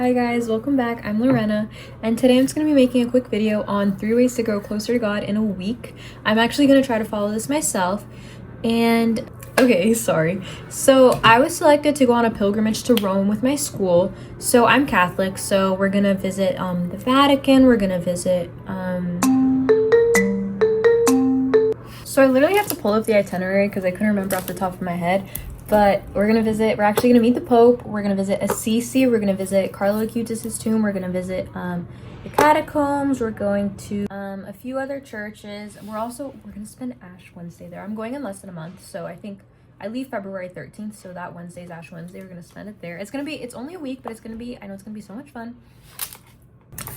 Hi guys, welcome back. I'm Lorena, and today I'm just going to be making a quick video on 3 ways to grow closer to God in a week. I'm actually going to try to follow this myself. And okay, sorry. So I was selected to go on a pilgrimage to Rome with my school. So I'm Catholic, so we're going to visit the Vatican. We're going to visit so I literally have to pull up the itinerary because I couldn't remember off the top of my head. But we're actually gonna meet the Pope. We're gonna visit Assisi. We're gonna visit Carlo Acutis' tomb. We're gonna visit the catacombs. We're going to a few other churches. We're gonna spend Ash Wednesday there. I'm going in less than a month, so I think I leave February 13th, so that Wednesday is Ash Wednesday. We're gonna spend it there. It's only a week, but I know it's gonna be so much fun.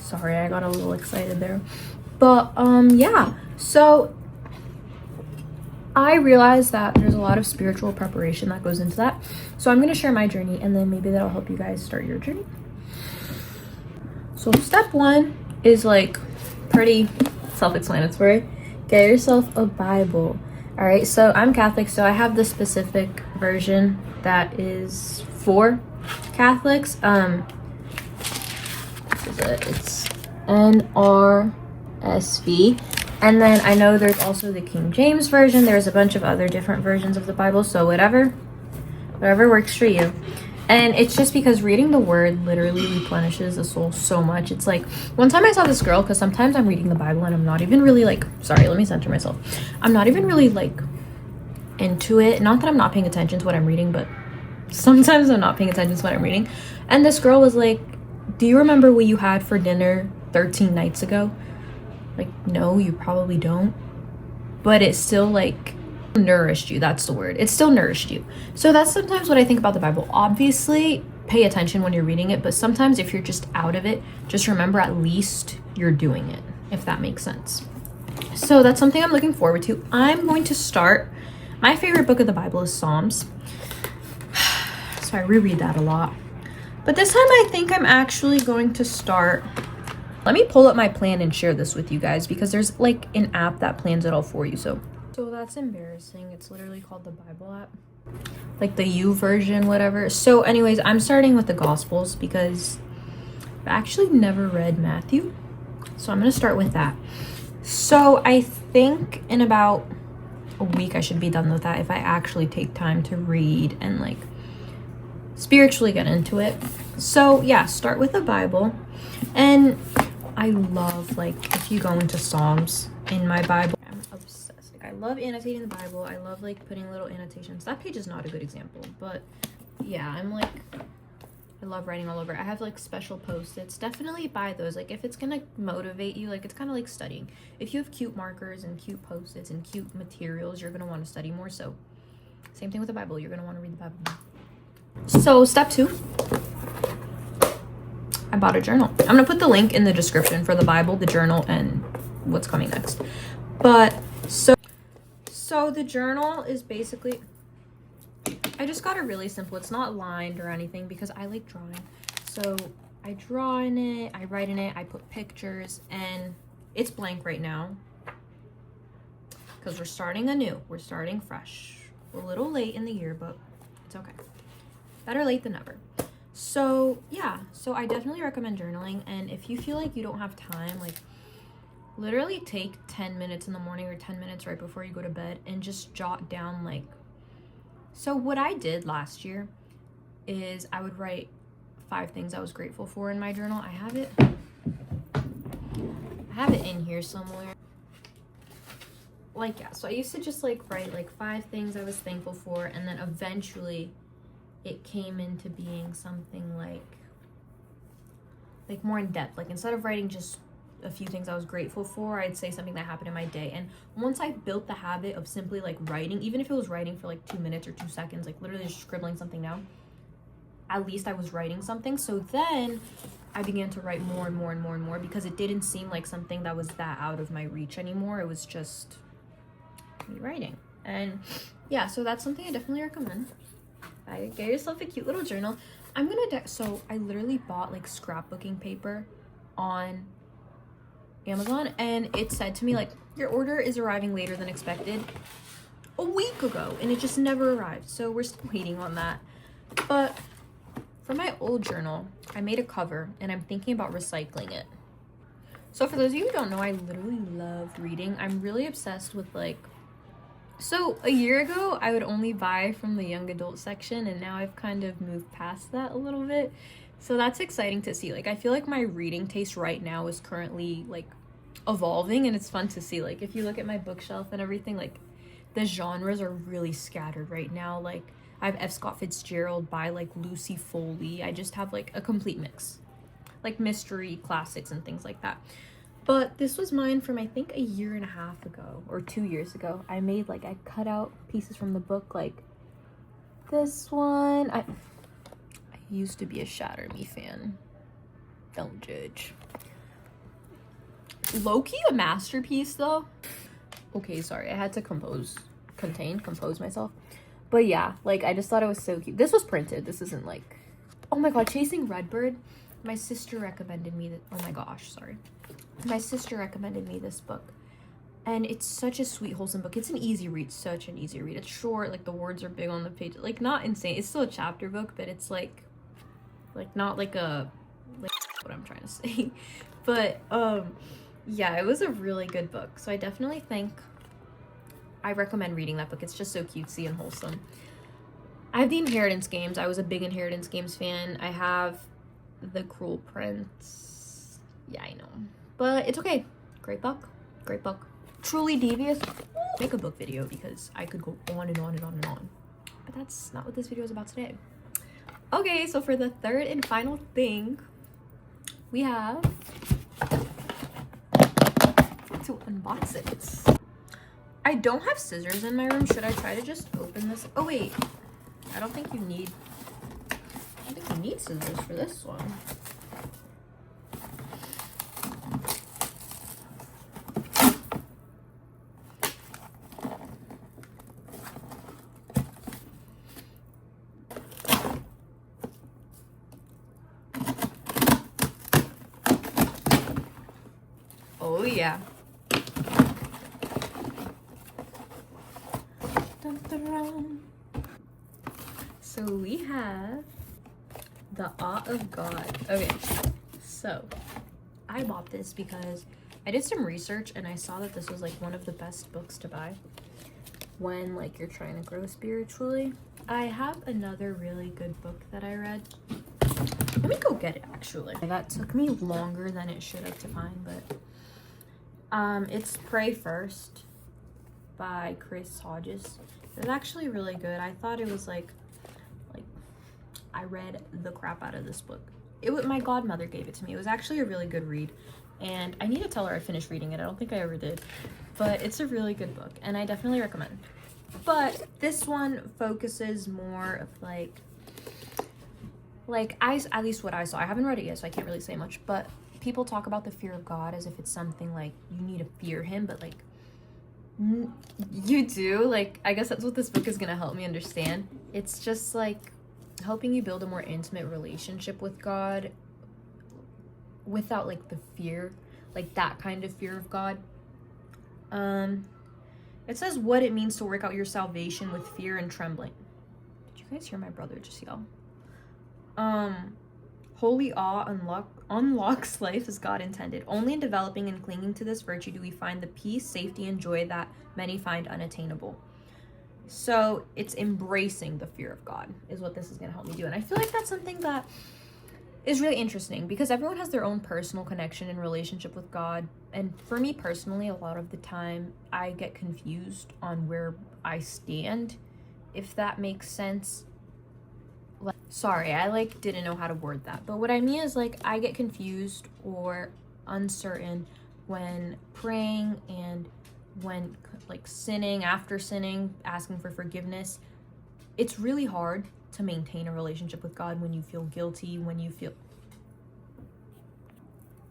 Sorry, I got a little excited there. But yeah, so I realize that there's a lot of spiritual preparation that goes into that. So I'm going to share my journey, and then maybe that'll help you guys start your journey. So step 1 is like pretty self-explanatory. Get yourself a Bible. All right, so I'm Catholic, so I have the specific version that is for Catholics. It's NRSV. And then I know there's also the King James Version. There's a bunch of other different versions of the Bible. So whatever works for you. And it's just because reading the word literally replenishes the soul so much. It's like, one time I saw this girl, because sometimes I'm reading the Bible and I'm not even really sorry, let me center myself. I'm not even really into it. Not that I'm not paying attention to what I'm reading, but sometimes I'm not paying attention to what I'm reading. And this girl was like, do you remember what you had for dinner 13 nights ago? No, you probably don't, but it still nourished you. That's the word. It still nourished you. So that's sometimes what I think about the Bible. Obviously, pay attention when you're reading it, but sometimes if you're just out of it, just remember at least you're doing it, if that makes sense. So that's something I'm looking forward to. I'm going to start. My favorite book of the Bible is Psalms. So I reread that a lot. But this time I think I'm actually going to start. Let me pull up my plan and share this with you guys, because there's an app that plans it all for you. So that's embarrassing. It's literally called the Bible app, the U version, whatever. So anyways, I'm starting with the Gospels because I actually never read Matthew. So I'm going to start with that. So I think in about a week I should be done with that if I actually take time to read and spiritually get into it. So yeah, start with the Bible. And I love if you go into Psalms in my Bible, I'm obsessed. I love annotating the Bible. I love putting little annotations. That page is not a good example, but yeah, I love writing all over. I have special post-its. Definitely buy those. If it's gonna motivate you, it's kind of like studying. If you have cute markers and cute post-its and cute materials, you're gonna want to study more. So same thing with the Bible. You're gonna want to read the Bible more. So step 2. I bought a journal. I'm gonna put the link in the description for the Bible, the journal, and what's coming next. But so the journal is basically, I just got it really simple. It's not lined or anything because I like drawing. So I draw in it, I write in it, I put pictures, and it's blank right now because we're starting anew. We're starting fresh. We're a little late in the year, but it's okay. Better late than never. So yeah, so I definitely recommend journaling. And if you feel like you don't have time, literally take 10 minutes in the morning or 10 minutes right before you go to bed and just jot down so what I did last year is I would write 5 things I was grateful for in my journal. I have it in here somewhere. Yeah, so I used to just write 5 things I was thankful for, and then eventually it came into being something more in depth. Instead of writing just a few things I was grateful for, I'd say something that happened in my day. And once I built the habit of simply writing, even if it was writing for 2 minutes or 2 seconds, literally just scribbling something down, at least I was writing something. So then I began to write more and more and more and more, because it didn't seem like something that was that out of my reach anymore. It was just me writing. And yeah, so that's something I definitely recommend. Get yourself a cute little journal. So I literally bought scrapbooking paper on Amazon, and it said to me your order is arriving later than expected a week ago, and it just never arrived. So we're still waiting on that. But for my old journal, I made a cover and I'm thinking about recycling it. So for those of you who don't know, I literally love reading. I'm really obsessed with like, so a year ago, I would only buy from the young adult section, and now I've kind of moved past that a little bit. So that's exciting to see. Like, I feel like my reading taste right now is currently like evolving, and it's fun to see. Like, if you look at my bookshelf and everything, like the genres are really scattered right now. Like, I have F. Scott Fitzgerald by like Lucy Foley. I just have like a complete mix, like mystery classics and things like that. But this was mine from I think a year and a half ago or 2 years ago. I made like, I cut out pieces from the book, like this one. I used to be a Shatter Me fan. Don't judge. Low-key a masterpiece though. Okay, sorry, I had to compose myself. But yeah, like I just thought it was so cute. This was printed. This isn't like, oh my god, Chasing Redbird. My sister recommended me that. Oh my gosh, sorry. My sister recommended me this book, and it's such a sweet, wholesome book. It's an easy read, such an easy read. It's short, like the words are big on the page, like not insane. It's still a chapter book, but it's like not like a, like what I'm trying to say. But yeah, it was a really good book. So I recommend reading that book. It's just so cutesy and wholesome. I have the Inheritance Games. I was a big Inheritance Games fan. I have The Cruel Prince. Yeah, I know. But it's okay. Great book. Great book. Truly Devious. Make a book video because I could go on and on and on and on. But that's not what this video is about today. Okay, so for the third and final thing, we have to unbox it. I don't have scissors in my room. Should I try to just open this? Oh wait, I don't think you need scissors for this one. Oh yeah. So we have The Awe of God. Okay, so I bought this because I did some research and I saw that this was like one of the best books to buy when like you're trying to grow spiritually. I have another really good book that I read. Let me go get it actually. That took me longer than it should have to find, but it's Pray First by Chris Hodges. It's actually really good. I thought it was like I read the crap out of this book. My godmother gave it to me. It was actually a really good read, and I need to tell her I finished reading it. I don't think I ever did, but it's a really good book and I definitely recommend. But this one focuses more of at least what I saw. I haven't read it yet, so I can't really say much, but people talk about the fear of God as if it's something like you need to fear him, but like you do. Like, I guess that's what this book is gonna help me understand. It's just like helping you build a more intimate relationship with God without like the fear, like that kind of fear of God. It says what it means to work out your salvation with fear and trembling. Did you guys hear my brother just yell? Holy awe unlocks life as God intended. Only in developing and clinging to this virtue do we find the peace, safety, and joy that many find unattainable. So it's embracing the fear of God is what this is going to help me do. And I feel like that's something that is really interesting because everyone has their own personal connection and relationship with God. And for me personally, a lot of the time I get confused on where I stand, if that makes sense. Sorry, I didn't know how to word that. But what I mean is I get confused or uncertain when praying and when sinning, after sinning, asking for forgiveness. It's really hard to maintain a relationship with God when you feel guilty, when you feel...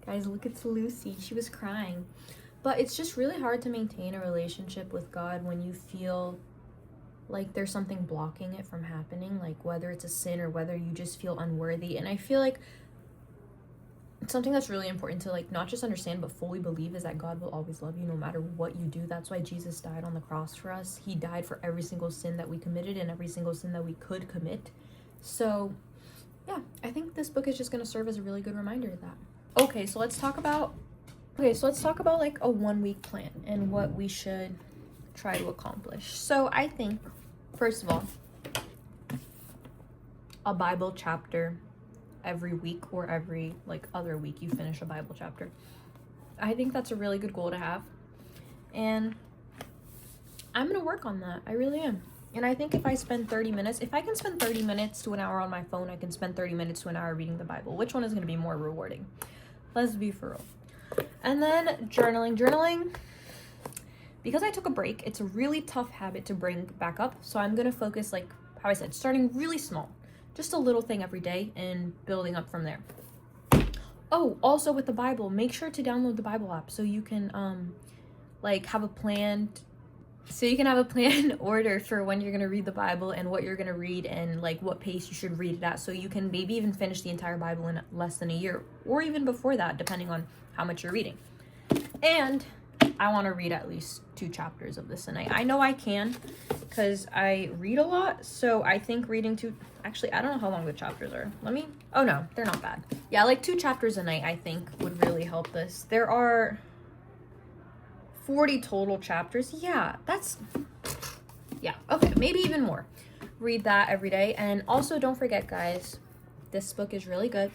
Guys, look, it's Lucy. She was crying. But it's just really hard to maintain a relationship with God when you feel like there's something blocking it from happening, like whether it's a sin or whether you just feel unworthy. And I feel like something that's really important to not just understand but fully believe is that God will always love you no matter what you do. That's why Jesus died on the cross for us. He died for every single sin that we committed and every single sin that we could commit. So yeah, I think this book is just going to serve as a really good reminder of that. Okay, so let's talk about like a 1-week plan and what we should try to accomplish. So I think, first of all, a Bible chapter every week, or every like other week you finish a Bible chapter. I think that's a really good goal to have, and I'm gonna work on that. I really am. And I think if I spend 30 minutes, if I can spend 30 minutes to an hour on my phone, I can spend 30 minutes to an hour reading the Bible. Which one is gonna be more rewarding? Let's be for real. And then journaling, because I took a break, it's a really tough habit to bring back up. So I'm gonna focus, like how I said, starting really small, just a little thing every day and building up from there. Oh, also with the Bible, make sure to download the Bible app so you can like have a planned order for when you're gonna read the Bible and what you're gonna read and like what pace you should read it at, so you can maybe even finish the entire Bible in less than a year, or even before that, depending on how much you're reading. And I want to read at least 2 chapters of this a night. I know I can because I read a lot, so I think reading 2, actually I don't know how long the chapters are. Oh no, they're not bad. Yeah, like 2 chapters a night I think would really help this. There are 40 total chapters. Yeah, okay, maybe even more. Read that every day. And also don't forget, guys, this book is really good.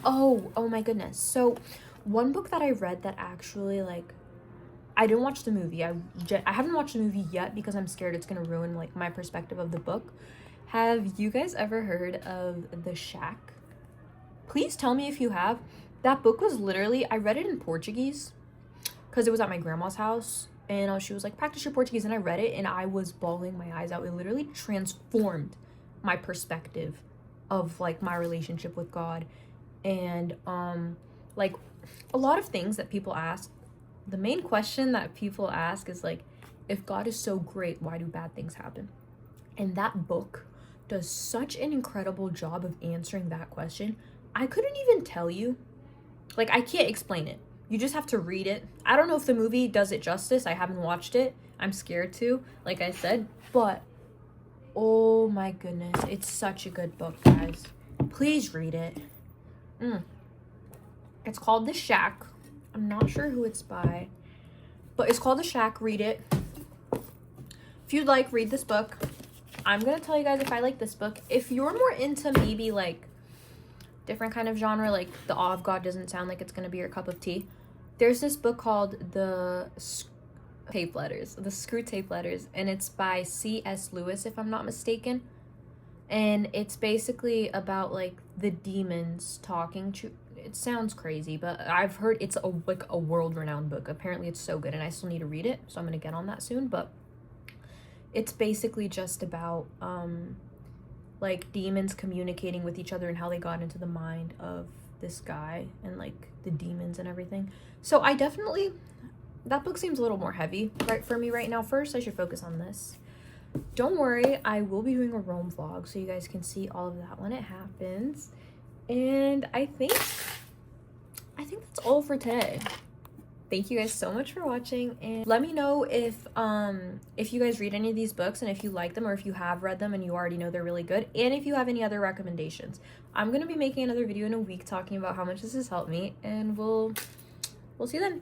Oh my goodness. So one book that I read that actually, like, I didn't watch the movie. I haven't watched the movie yet because I'm scared it's gonna ruin like my perspective of the book. Have you guys ever heard of The Shack? Please tell me if you have. That book was literally, I read it in Portuguese because it was at my grandma's house, and she was like, practice your Portuguese, and I read it and I was bawling my eyes out. It literally transformed my perspective of like my relationship with God. And like a lot of things that people ask, the main question that people ask is like, if God is so great, why do bad things happen? And that book does such an incredible job of answering that question. I couldn't even tell you, like, I can't explain it. You just have to read it. I don't know if the movie does it justice. I haven't watched it. I'm scared to, like I said, but oh my goodness, it's such a good book, guys. Please read it. It's called The Shack. I'm not sure who it's by, but it's called The Shack. Read it. If you'd like, read this book. I'm gonna tell you guys if I like this book. If you're more into maybe like different kind of genre, like The Awe of God doesn't sound like it's gonna be your cup of tea, there's this book called The Screw Tape Letters, and it's by C.S. Lewis, if I'm not mistaken. And it's basically about like the demons talking to, it sounds crazy, but I've heard it's a world-renowned book. Apparently it's so good, and I still need to read it, so I'm gonna get on that soon. But it's basically just about like demons communicating with each other and how they got into the mind of this guy and like the demons and everything. So that book seems a little more heavy right for me right now. First I should focus on this. Don't worry, I will be doing a Rome vlog so you guys can see all of that when it happens. And I think that's all for today. Thank you guys so much for watching, and let me know if you guys read any of these books and if you like them, or if you have read them and you already know they're really good, and if you have any other recommendations. I'm gonna be making another video in a week talking about how much this has helped me, and we'll see you then.